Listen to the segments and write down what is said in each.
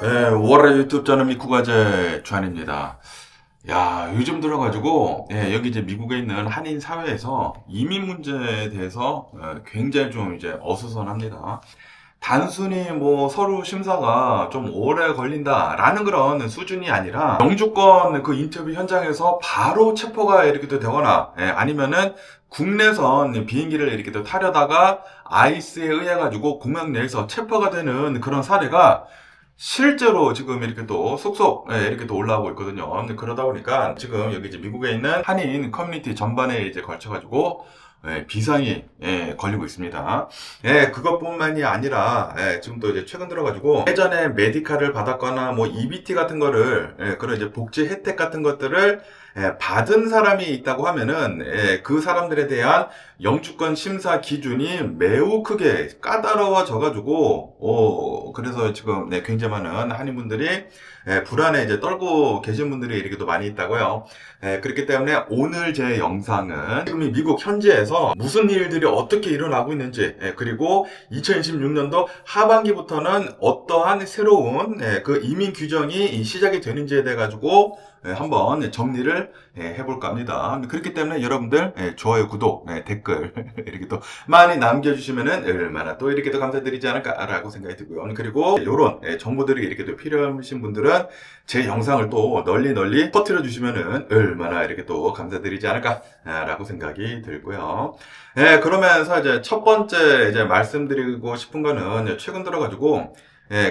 네, 5월의 유튜브 저는 미쿠가제 주한입니다. 야, 요즘 들어가지고, 여기 이제 미국에 있는 한인 사회에서 이민 문제에 대해서 굉장히 좀 이제 어수선합니다. 단순히 뭐 서류 심사가 좀 오래 걸린다라는 그런 수준이 아니라 영주권 그 인터뷰 현장에서 바로 체포가 이렇게 또 되거나 아니면은 국내선 비행기를 이렇게 또 타려다가 아이스에 의해 가지고 공항 내에서 체포가 되는 그런 사례가 실제로 지금 이렇게 또 속속 이렇게 또 올라오고 있거든요. 근데 그러다 보니까 지금 여기 이제 미국에 있는 한인 커뮤니티 전반에 이제 걸쳐가지고 비상이 걸리고 있습니다. 그것뿐만이 아니라 지금 또 이제 최근 들어가지고 예전에 메디칼을 받았거나 뭐 EBT 같은 거를 그런 이제 복지 혜택 같은 것들을 받은 사람이 있다고 하면은 그 사람들에 대한 영주권 심사 기준이 매우 크게 까다로워져 가지고 그래서 지금 굉장히 많은 한인분들이 불안에 이제 떨고 계신 분들이 이렇게 또 많이 있다고요. 그렇기 때문에 오늘 제 영상은 지금 이 미국 현지에서 무슨 일들이 어떻게 일어나고 있는지 그리고 2026년도 하반기부터는 어떠한 새로운 그 이민 규정이 시작이 되는지에 대해 가지고 한번 정리를 해볼까 합니다. 그렇기 때문에 여러분들 좋아요, 구독, 댓글 이렇게 또 많이 남겨주시면은 얼마나 또 이렇게 또 감사드리지 않을까라고 생각이 들고요. 그리고 이런 정보들이 이렇게 또 필요하신 분들은 제 영상을 또 널리 퍼뜨려 주시면은 얼마나 이렇게 또 감사드리지 않을까라고 생각이 들고요. 그러면서 이제 첫 번째 이제 말씀드리고 싶은 거는 최근 들어가지고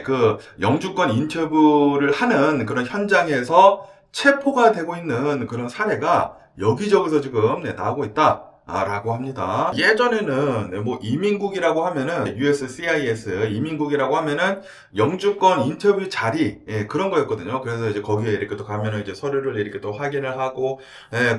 그 영주권 인터뷰를 하는 그런 현장에서 체포가 되고 있는 그런 사례가 여기저기서 지금 나오고 있다. 라고 합니다. 예전에는 뭐 이민국이라고 하면은 USCIS 이민국이라고 하면은 영주권 인터뷰 자리 그런 거였거든요. 그래서 이제 거기에 이렇게 또 가면은 이제 서류를 이렇게 또 확인을 하고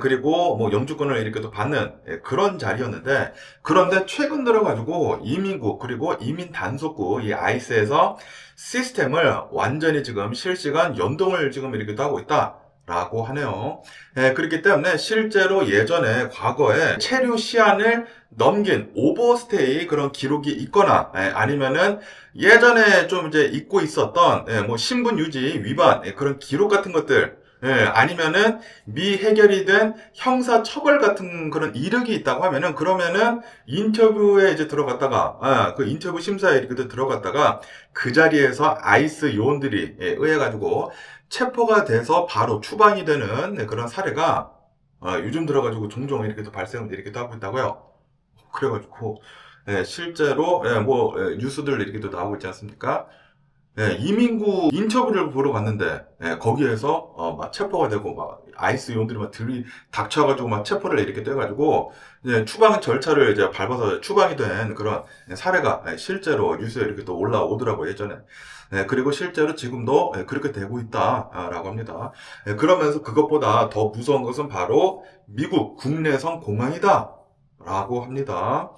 그리고 뭐 영주권을 이렇게 또 받는 그런 자리였는데 그런데 최근 들어가지고 이민국 그리고 이민 단속국 이 아이스에서 시스템을 완전히 지금 실시간 연동을 지금 이렇게 또 하고 있다. 라고 하네요. 그렇기 때문에 실제로 예전에 과거에 체류 시한을 넘긴 오버스테이 그런 기록이 있거나 아니면은 예전에 좀 이제 잊고 있었던 뭐 신분 유지 위반 그런 기록 같은 것들 아니면은 미해결이 된 형사 처벌 같은 그런 이력이 있다고 하면은 그러면은 인터뷰에 이제 들어갔다가 그 인터뷰 심사에 이렇게 들어갔다가 그 자리에서 아이스 요원들이 의해 가지고 체포가 돼서 바로 추방이 되는 그런 사례가 요즘 들어가지고 종종 이렇게 또 발생을 이렇게 또 하고 있다고요. 그래가지고 실제로 뭐 뉴스들 이렇게 또 나오고 있지 않습니까? 이민국 인터뷰를 보러 갔는데 거기에서 막 체포가 되고 막 아이스 요원들이 막 들이 닥쳐가지고 막 체포를 이렇게 돼가지고 추방 절차를 이제 밟아서 추방이 된 그런 사례가 실제로 뉴스에 이렇게 또 올라오더라고요 예전에. 그리고 실제로 지금도 그렇게 되고 있다라고 합니다. 그러면서 그것보다 더 무서운 것은 바로 미국 국내선 공항이다라고 합니다.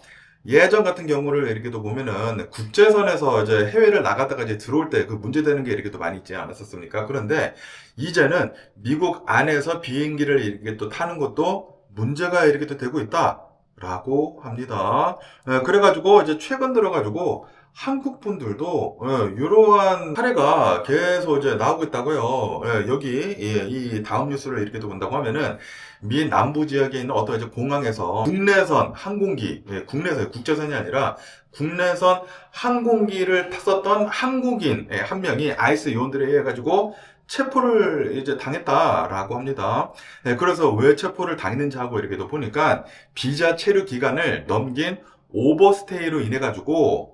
예전 같은 경우를 이렇게 또 보면은 국제선에서 이제 해외를 나갔다가 이제 들어올 때 그 문제되는 게 이렇게 또 많이 있지 않았었습니까? 그런데 이제는 미국 안에서 비행기를 이렇게 또 타는 것도 문제가 이렇게 또 되고 있다라고 합니다. 그래가지고 이제 최근 들어가지고 한국 분들도 이러한 사례가 계속 이제 나오고 있다고요. 여기 이 다음 뉴스를 이렇게 또 본다고 하면은 미 남부 지역에 있는 어떤 이제 공항에서 국내선 항공기, 국내선 국제선이 아니라 국내선 항공기를 탔었던 한국인 한 명이 아이스 요원들에 의해 가지고 체포를 이제 당했다라고 합니다. 그래서 왜 체포를 당했는지 하고 이렇게 또 보니까 비자 체류 기간을 넘긴 오버스테이로 인해 가지고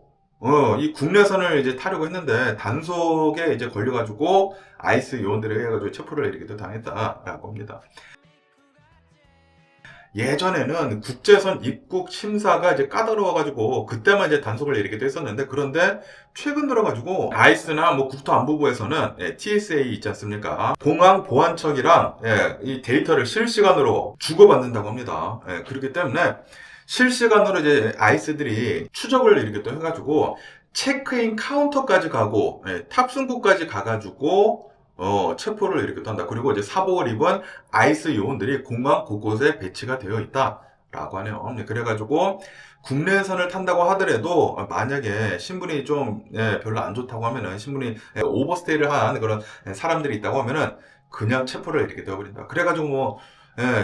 이 국내선을 이제 타려고 했는데 단속에 이제 걸려가지고 아이스 요원들에 의해 가지고 체포를 이렇게 또 당했다라고 합니다. 예전에는 국제선 입국 심사가 이제 까다로워가지고 그때만 이제 단속을 이렇게 했었는데 그런데 최근 들어가지고 아이스나 뭐 국토안보부에서는 TSA 있지 않습니까? 공항 보안청이랑 이 데이터를 실시간으로 주고받는다고 합니다. 그렇기 때문에 실시간으로 이제 아이스들이 추적을 이렇게 또 해가지고 체크인 카운터까지 가고 탑승구까지 가가지고 체포를 이렇게 또 한다. 그리고 이제 사복을 입은 아이스 요원들이 공항 곳곳에 배치가 되어 있다. 라고 하네요. 그래가지고 국내선을 탄다고 하더라도 만약에 신분이 좀 별로 안 좋다고 하면은 신분이 오버스테이를 한 그런 사람들이 있다고 하면은 그냥 체포를 이렇게 되어버린다. 그래가지고 뭐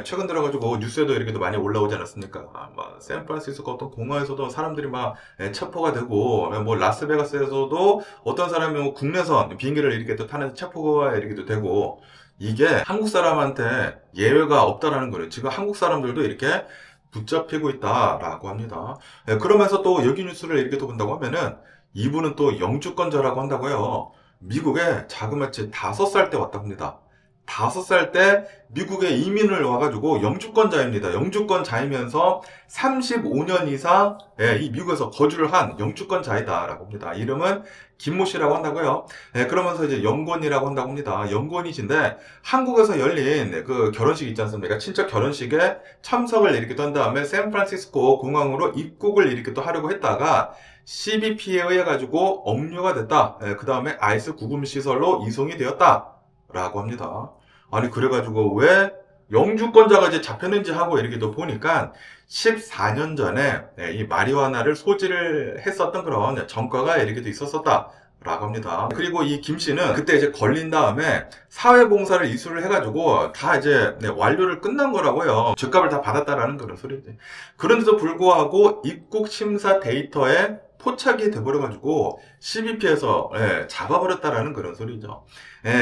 최근 들어가지고 뉴스에도 이렇게도 많이 올라오지 않았습니까? 막 샌프란시스코 어떤 공항에서도 사람들이 막 체포가 되고 뭐 라스베가스에서도 어떤 사람이 뭐 국내선 비행기를 이렇게 또 타는 체포가 이렇게도 되고 이게 한국 사람한테 예외가 없다라는 거예요. 지금 한국 사람들도 이렇게 붙잡히고 있다라고 합니다. 그러면서 또 여기 뉴스를 이렇게 또 본다고 하면은 이분은 또 영주권자라고 한다고요. 미국에 자그마치 5살 때 왔다고 합니다. 5살 때 미국에 이민을 와가지고 영주권자입니다. 영주권자이면서 35년 이상 이 미국에서 거주를 한 영주권자이다라고 합니다. 이름은 김모 씨라고 한다고요. 그러면서 이제 영권이라고 한다고 합니다. 영권이신데 한국에서 열린 그 결혼식 있지 않습니까? 친척 결혼식에 참석을 이렇게 한 다음에 샌프란시스코 공항으로 입국을 이렇게 또 하려고 했다가 CBP에 의해 가지고 억류가 됐다. 그 다음에 아이스 구금 시설로 이송이 되었다. 라고 합니다. 아니 그래가지고 왜 영주권자가 이제 잡혔는지 하고 이렇게 또 보니까 14년 전에 이 마리화나를 소지를 했었던 그런 전과가 이렇게 또 있었었다. 라고 합니다. 그리고 이 김 씨는 그때 이제 걸린 다음에 사회봉사를 이수를 해가지고 다 이제 완료를 끝난 거라고요. 즉값을 다 받았다라는 그런 소리지. 그런데도 불구하고 입국 심사 데이터에 포착이 돼버려가지고 CBP에서 잡아버렸다라는 그런 소리죠.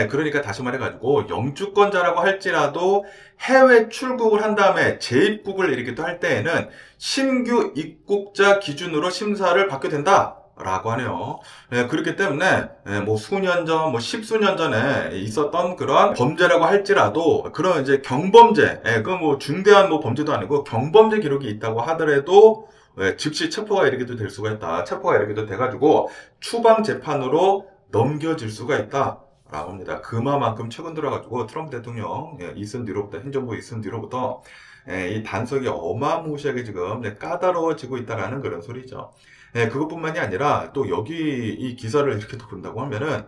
그러니까 다시 말해가지고 영주권자라고 할지라도 해외 출국을 한 다음에 재입국을 이렇게 또 할 때에는 신규 입국자 기준으로 심사를 받게 된다. 라고 하네요. 그렇기 때문에 뭐 수년 전, 뭐 십수년 전에 있었던 그런 범죄라고 할지라도 그런 이제 경범죄, 그 뭐 중대한 뭐 범죄도 아니고 경범죄 기록이 있다고 하더라도 즉시 체포가 이렇게도 될 수가 있다. 체포가 이렇게도 돼가지고 추방 재판으로 넘겨질 수가 있다. 라고 합니다. 그만큼 최근 들어가지고 트럼프 대통령 있은 뒤로부터 행정부 있은 뒤로부터 이 단속이 어마무시하게 지금 까다로워지고 있다라는 그런 소리죠. 그것뿐만이 아니라 또 여기 이 기사를 이렇게 또 본다고 하면은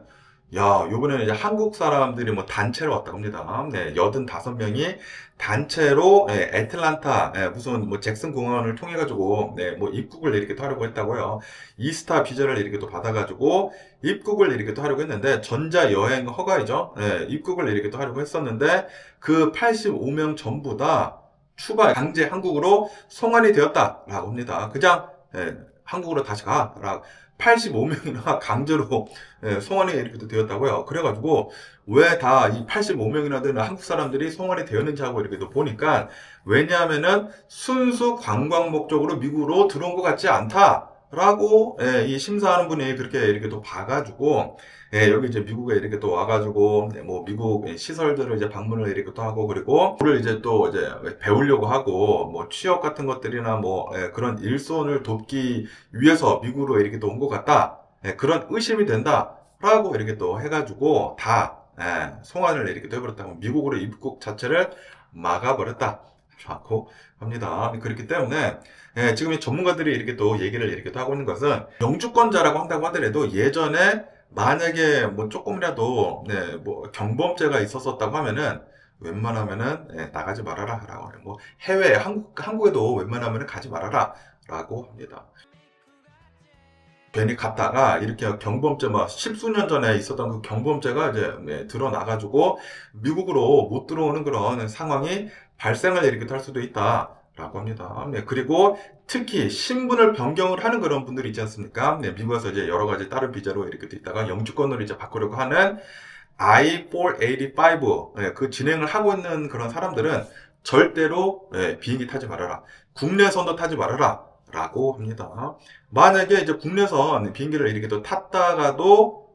야, 요번에는 이제 한국 사람들이 뭐 단체로 왔다고 합니다. 85명이 단체로 애틀란타 무슨 뭐 잭슨 공항을 통해 가지고 뭐 입국을 이렇게 또 하려고 했다고요. 이스타 비자를 이렇게 또 받아가지고 입국을 이렇게 또 하려고 했는데 전자 여행 허가이죠. 입국을 이렇게 또 하려고 했었는데 그 85명 전부 다 추가 강제 한국으로 송환이 되었다라고 합니다. 그냥 한국으로 다시 가라고. 85명이나 강제로 송환이 이렇게 되었다고요. 그래가지고 왜 다 이 85명이나 되는 한국 사람들이 송환이 되었는지 하고 이렇게 보니까 왜냐하면은 순수 관광 목적으로 미국으로 들어온 것 같지 않다라고 이 심사하는 분이 그렇게 이렇게 또 봐가지고 여기 이제 미국에 이렇게 또 와가지고 뭐 미국 시설들을 이제 방문을 이렇게 또 하고 그리고 그걸 이제 또 이제 배우려고 하고 뭐 취업 같은 것들이나 뭐 그런 일손을 돕기 위해서 미국으로 이렇게 또 온 것 같다. 그런 의심이 된다라고 이렇게 또 해가지고 다 송환을 이렇게 또 해버렸다고 미국으로 입국 자체를 막아버렸다라고 합니다. 그렇기 때문에 지금 이 전문가들이 이렇게 또 얘기를 이렇게 또 하고 있는 것은 영주권자라고 한다고 하더라도 예전에 만약에 뭐 조금이라도 뭐 경범죄가 있었었다고 하면은 웬만하면은 나가지 말아라 라고 해요. 뭐 해외 한국에도 웬만하면은 가지 말아라 라고 합니다. 괜히 갔다가 이렇게 경범죄 막 십수년 전에 있었던 그 경범죄가 이제 드러나가지고 미국으로 못 들어오는 그런 상황이 발생을 이렇게 할 수도 있다. 라고 합니다. 그리고 특히 신분을 변경을 하는 그런 분들이 있지 않습니까? 미국에서 이제 여러 가지 다른 비자로 이렇게 있다가 영주권으로 이제 바꾸려고 하는 I-485 그 진행을 하고 있는 그런 사람들은 절대로 비행기 타지 말아라. 국내선도 타지 말아라. 라고 합니다. 만약에 이제 국내선 비행기를 이렇게 또 탔다가도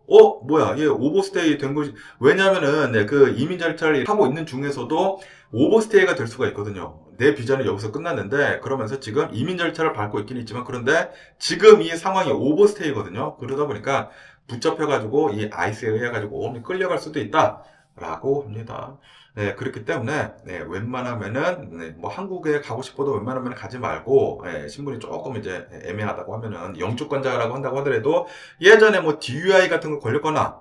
뭐야, 얘 오버스테이 된 거지. 왜냐면은, 그 이민 절차를 하고 있는 중에서도 오버스테이가 될 수가 있거든요. 내 비자는 여기서 끝났는데, 그러면서 지금 이민 절차를 밟고 있긴 있지만, 그런데 지금 이 상황이 오버스테이거든요. 그러다 보니까 붙잡혀가지고 이 아이스에 의해가지고 끌려갈 수도 있다. 라고 합니다. 그렇기 때문에, 웬만하면은, 뭐, 한국에 가고 싶어도 웬만하면 가지 말고, 신분이 조금 이제 애매하다고 하면은, 영주권자라고 한다고 하더라도, 예전에 뭐, DUI 같은 거 걸렸거나,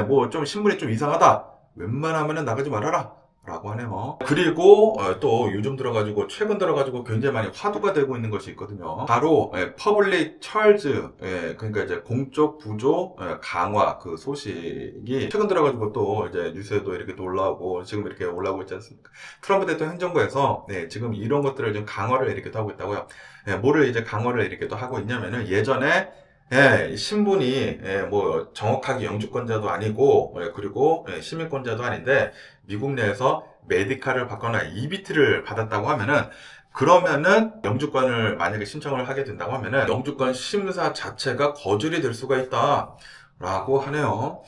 뭐, 좀 신분이 좀 이상하다, 웬만하면은 나가지 말아라. 라고 하네요. 그리고 또 요즘 들어가지고 최근 들어가지고 굉장히 많이 화두가 되고 있는 것이 있거든요. 바로 퍼블릭 찰즈, 그러니까 이제 공적 부조 강화 그 소식이 최근 들어가지고 또 이제 뉴스에도 이렇게 또 올라오고 지금 이렇게 올라오고 있지 않습니까? 트럼프 대통령 행정부에서 지금 이런 것들을 좀 강화를 이렇게 또 하고 있다고요. 뭐를 이제 강화를 이렇게 또 하고 있냐면은 예전에 신분이 뭐 정확하게 영주권자도 아니고 그리고 시민권자도 아닌데 미국 내에서 메디칼을 받거나 EBT를 받았다고 하면은 그러면은 영주권을 만약에 신청을 하게 된다고 하면은 영주권 심사 자체가 거절이 될 수가 있다. 라고 하네요.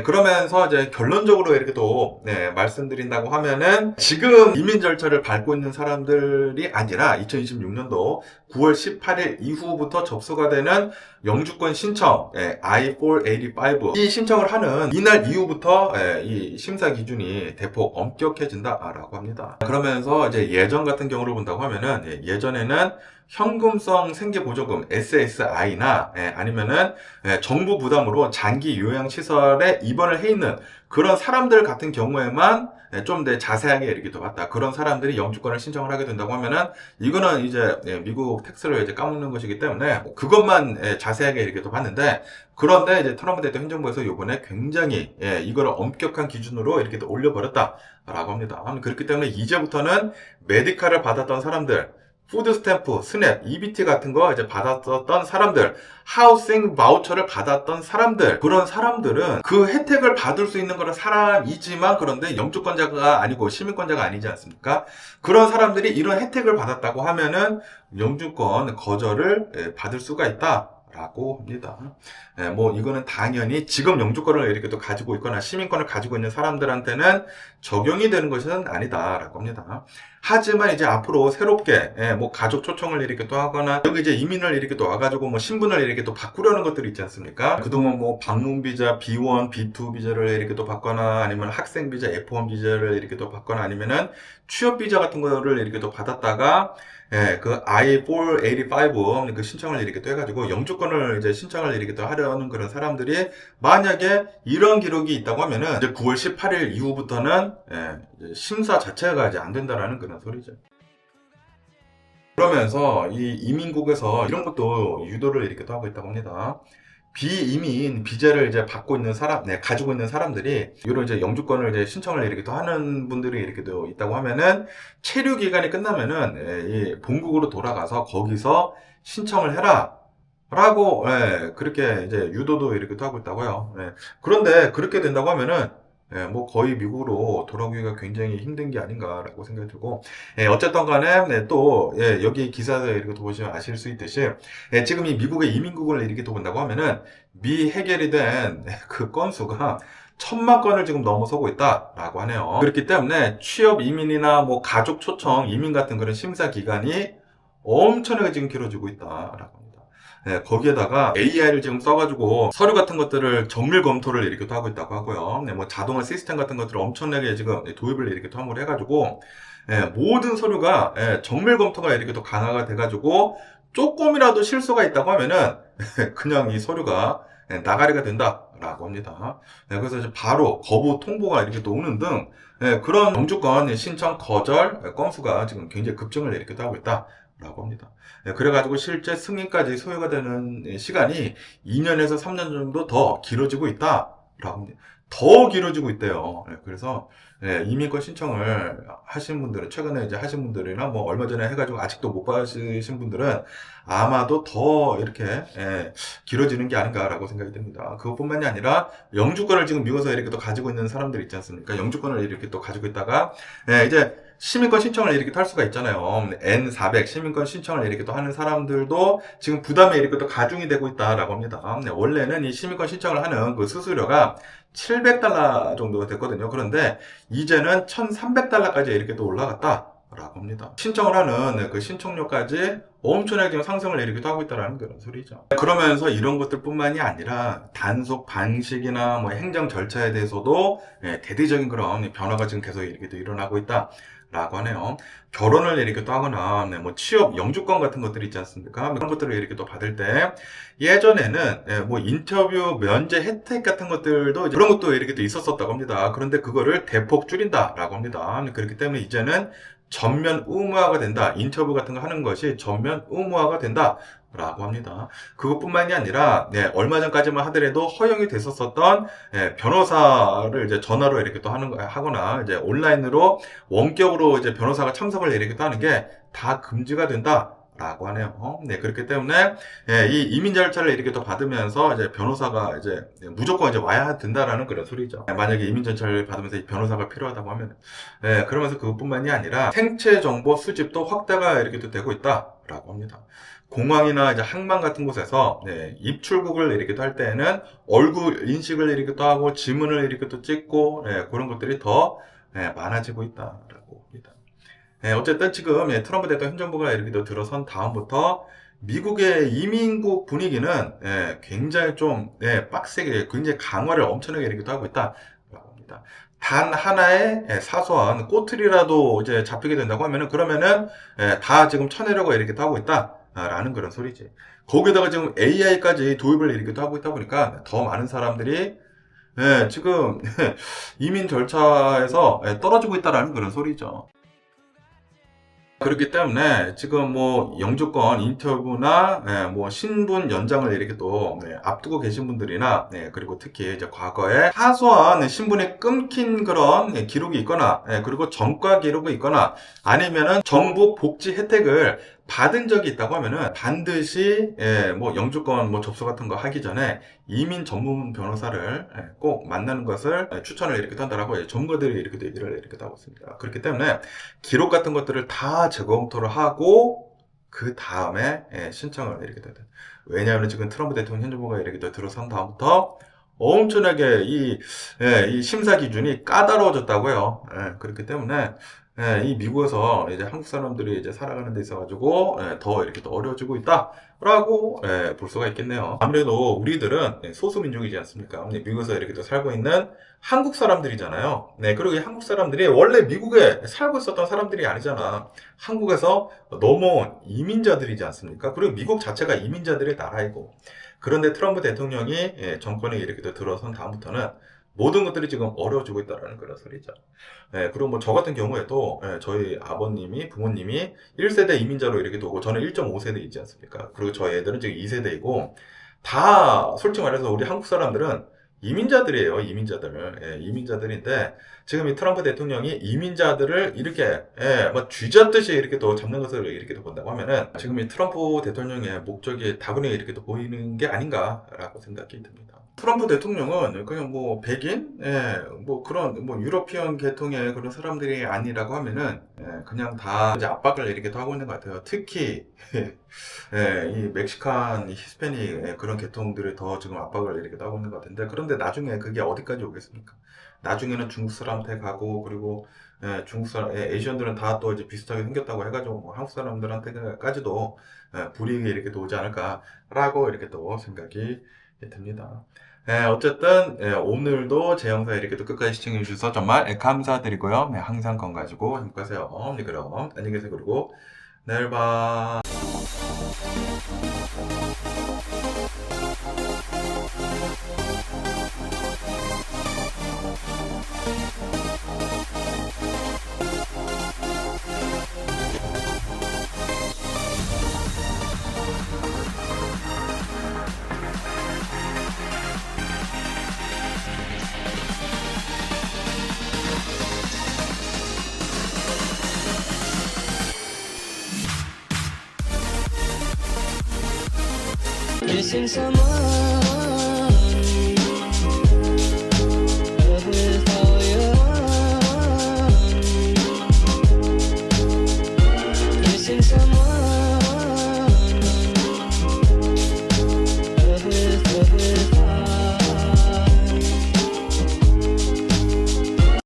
그러면서 이제 결론적으로 이렇게 또 말씀드린다고 하면은 지금 이민 절차를 밟고 있는 사람들이 아니라 2026년도 9월 18일 이후부터 접수가 되는 영주권 신청 I-485 이 신청을 하는 이날 이후부터 이 심사 기준이 대폭 엄격해진다라고 합니다. 그러면서 이제 예전 같은 경우를 본다고 하면은 예전에는 현금성 생계보조금 SSI나 아니면은 정부 부담으로 장기 요양시설에 입원을 해 있는 그런 사람들 같은 경우에만 좀 더 자세하게 이렇게 또 봤다. 그런 사람들이 영주권을 신청을 하게 된다고 하면은 이거는 이제 미국 텍스를 이제 까먹는 것이기 때문에 그것만 자세하게 이렇게 또 봤는데 그런데 이제 트럼프 대통령 행정부에서 이번에 굉장히 이거를 엄격한 기준으로 이렇게 또 올려버렸다라고 합니다. 그렇기 때문에 이제부터는 메디칼을 받았던 사람들 푸드 스탬프, 스냅, EBT 같은 거 이제 받았었던 사람들, 하우싱 바우처를 받았던 사람들, 그런 사람들은 그 혜택을 받을 수 있는 거는 사람이지만 그런데 영주권자가 아니고 시민권자가 아니지 않습니까? 그런 사람들이 이런 혜택을 받았다고 하면은 영주권 거절을 받을 수가 있다. 라고 합니다. 뭐 이거는 당연히 지금 영주권을 이렇게 또 가지고 있거나 시민권을 가지고 있는 사람들한테는 적용이 되는 것은 아니다라고 합니다. 하지만 이제 앞으로 새롭게 뭐 가족 초청을 이렇게 또 하거나 여기 이제 이민을 이렇게 또 와가지고 뭐 신분을 이렇게 또 바꾸려는 것들이 있지 않습니까? 그동안 뭐 방문 비자 B1, B2 비자를 이렇게 또 받거나 아니면 학생 비자 F1 비자를 이렇게 또 받거나 아니면은 취업 비자 같은 거를 이렇게 또 받았다가 그 I-485 그 신청을 이렇게 또 해가지고 영주권을 이제 신청을 이렇게 또 하려는 그런 사람들이 만약에 이런 기록이 있다고 하면은 이제 9월 18일 이후부터는 심사 자체가 이제 안 된다라는 그런 소리죠. 그러면서 이 이민국에서 이런 것도 유도를 이렇게 또 하고 있다고 합니다. 비이민 비자를 이제 받고 있는 사람, 가지고 있는 사람들이 이런 이제 영주권을 이제 신청을 이렇게 또 하는 분들이 이렇게 또 있다고 하면은 체류 기간이 끝나면은 이 본국으로 돌아가서 거기서 신청을 해라. 라고 그렇게 이제 유도도 이렇게 또 하고 있다고요. 그런데 그렇게 된다고 하면은 뭐 거의 미국으로 돌아오기가 굉장히 힘든 게 아닌가라고 생각이 들고 어쨌든 간에 또 여기 기사를 이렇게 또 보시면 아실 수 있듯이 지금 이 미국의 이민국을 이렇게 또 본다고 하면은 미해결이 된 그 건수가 1,000만 건을 지금 넘어서고 있다라고 하네요. 그렇기 때문에 취업 이민이나 뭐 가족 초청 이민 같은 그런 심사 기간이 엄청나게 지금 길어지고 있다라고 합니다. 거기에다가 AI를 지금 써가지고 서류 같은 것들을 정밀 검토를 이렇게 또 하고 있다고 하고요. 뭐 자동화 시스템 같은 것들을 엄청나게 지금 도입을 이렇게 또 함으로 해가지고 모든 서류가 정밀 검토가 이렇게 또 강화가 돼가지고 조금이라도 실수가 있다고 하면은 그냥 이 서류가 나가리가 된다라고 합니다. 그래서 이제 바로 거부 통보가 이렇게 또 오는 등 그런 영주권 신청 거절 건수가 지금 굉장히 급증을 이렇게 또 하고 있다라고 합니다. 그래가지고 실제 승인까지 소요가 되는 시간이 2년에서 3년 정도 더 길어지고 있다라고 합니다. 더 길어지고 있대요. 그래서 이민권 신청을 하신 분들은 최근에 이제 하신 분들이나 뭐 얼마 전에 해가지고 아직도 못 받으신 분들은 아마도 더 이렇게 길어지는 게 아닌가라고 생각이 듭니다. 그것뿐만이 아니라 영주권을 지금 미국에서 이렇게 또 가지고 있는 사람들 있지 않습니까? 영주권을 이렇게 또 가지고 있다가 이제 시민권 신청을 이렇게 할 수가 있잖아요. N400 시민권 신청을 이렇게 또 하는 사람들도 지금 부담이 이렇게 또 가중이 되고 있다라고 합니다. 원래는 이 시민권 신청을 하는 그 수수료가 $700 정도가 됐거든요. 그런데 이제는 $1,300까지 이렇게 또 올라갔다라고 합니다. 신청을 하는 그 신청료까지 엄청나게 지금 상승을 이렇게 하고 있다는 그런 소리죠. 그러면서 이런 것들뿐만이 아니라 단속 방식이나 뭐 행정 절차에 대해서도 대대적인 그런 변화가 지금 계속 이렇게 또 일어나고 있다. 라고 하네요. 결혼을 이렇게 또 하거나, 네, 뭐 취업 영주권 같은 것들이 있지 않습니까? 그런 것들을 이렇게 또 받을 때, 예전에는, 뭐 인터뷰 면제 혜택 같은 것들도, 이제 그런 것도 이렇게 또 있었었다고 합니다. 그런데 그거를 대폭 줄인다라고 합니다. 그렇기 때문에 이제는 전면 의무화가 된다. 인터뷰 같은 거 하는 것이 전면 의무화가 된다. 라고 합니다. 그것뿐만이 아니라, 얼마 전까지만 하더라도 허용이 됐었던, 변호사를 이제 전화로 이렇게 또 하거나, 이제 온라인으로 원격으로 이제 변호사가 참석을 이렇게 또 하는 게 다 금지가 된다. 라고 하네요. 네, 그렇기 때문에, 이 이민 절차를 이렇게 또 받으면서 이제 변호사가 이제 무조건 이제 와야 된다라는 그런 소리죠. 만약에 이민 절차를 받으면서 이 변호사가 필요하다고 하면, 그러면서 그것뿐만이 아니라 생체 정보 수집도 확대가 이렇게 또 되고 있다라고 합니다. 공항이나 이제 항만 같은 곳에서 입출국을 이렇게 또 할 때에는 얼굴 인식을 이렇게 또 하고 지문을 이렇게 또 찍고 그런 것들이 더 많아지고 있다라고 합니다. 어쨌든 지금 트럼프 대통령 행정부가 이렇게 또 들어선 다음부터 미국의 이민국 분위기는 굉장히 좀 빡세게 굉장히 강화를 엄청나게 이렇게 또 하고 있다라고 합니다. 단 하나의 사소한 꼬투리라도 이제 잡히게 된다고 하면은 그러면은 다 지금 쳐내려고 이렇게 또 하고 있다라는 그런 소리지. 거기다가 지금 AI까지 도입을 이렇게 또 하고 있다 보니까 더 많은 사람들이 지금 이민 절차에서 떨어지고 있다라는 그런 소리죠. 그렇기 때문에 지금 뭐 영주권 인터뷰나 뭐 신분 연장을 이렇게 또 앞두고 계신 분들이나 그리고 특히 이제 과거에 사소한 신분이 끊긴 그런 기록이 있거나 그리고 전과 기록이 있거나 아니면은 정부 복지 혜택을 받은 적이 있다고 하면은 반드시 뭐 영주권 뭐 접수 같은 거 하기 전에 이민 전문 변호사를 꼭 만나는 것을 추천을 이렇게 한다라고 전문가들이 이렇게 얘기를 이렇게 하고 있습니다. 그렇기 때문에 기록 같은 것들을 다 재검토를 하고 그 다음에 신청을 이렇게 된다. 왜냐하면 지금 트럼프 대통령 행정부가 이렇게 들어선 다음부터 엄청나게 이 심사 기준이 까다로워졌다고요. 그렇기 때문에 이 미국에서 이제 한국 사람들이 이제 살아가는 데 있어가지고 더 이렇게 더 어려워지고 있다라고 볼 수가 있겠네요. 아무래도 우리들은 소수민족이지 않습니까? 미국에서 이렇게 또 살고 있는 한국 사람들이잖아요. 그리고 이 한국 사람들이 원래 미국에 살고 있었던 사람들이 아니잖아. 한국에서 넘어온 이민자들이지 않습니까? 그리고 미국 자체가 이민자들의 나라이고. 그런데 트럼프 대통령이 정권에 이렇게 들어선 다음부터는 모든 것들이 지금 어려워지고 있다는 그런 소리죠. 그리고 뭐 저 같은 경우에도 저희 아버님이 부모님이 1세대 이민자로 이렇게 오고 저는 1.5세대이지 않습니까? 그리고 저희 애들은 지금 2세대이고 다 솔직히 말해서 우리 한국 사람들은 이민자들이에요. 이민자들인데 지금 이 트럼프 대통령이 이민자들을 이렇게 뭐 쥐잡듯이 이렇게 또 잡는 것을 이렇게 또 본다고 하면은 지금 이 트럼프 대통령의 목적이 다분히 이렇게 또 보이는 게 아닌가라고 생각이 듭니다. 트럼프 대통령은 그냥 뭐 백인, 뭐 그런 뭐 유러피언 계통의 그런 사람들이 아니라고 하면은 그냥 다 이제 압박을 이렇게 하고 있는 것 같아요. 특히 이 멕시칸, 히스패닉 그런 계통들이 더 지금 압박을 이렇게 하고 있는 것 같은데 그런데 나중에 그게 어디까지 오겠습니까? 나중에는 중국 사람한테 가고 그리고 중국 사람, 에이시언들은 다 또 이제 비슷하게 생겼다고 해가지고 뭐 한국 사람들한테까지도 불이익이 이렇게 오지 않을까라고 이렇게 또 생각이 듭니다. 어쨌든 오늘도 제 영상 이렇게 또 끝까지 시청해 주셔서 정말 감사드리고요. 항상 건강하시고 행복하세요. 그럼 안녕히 계세요. 그리고 내일 봐. Missing someone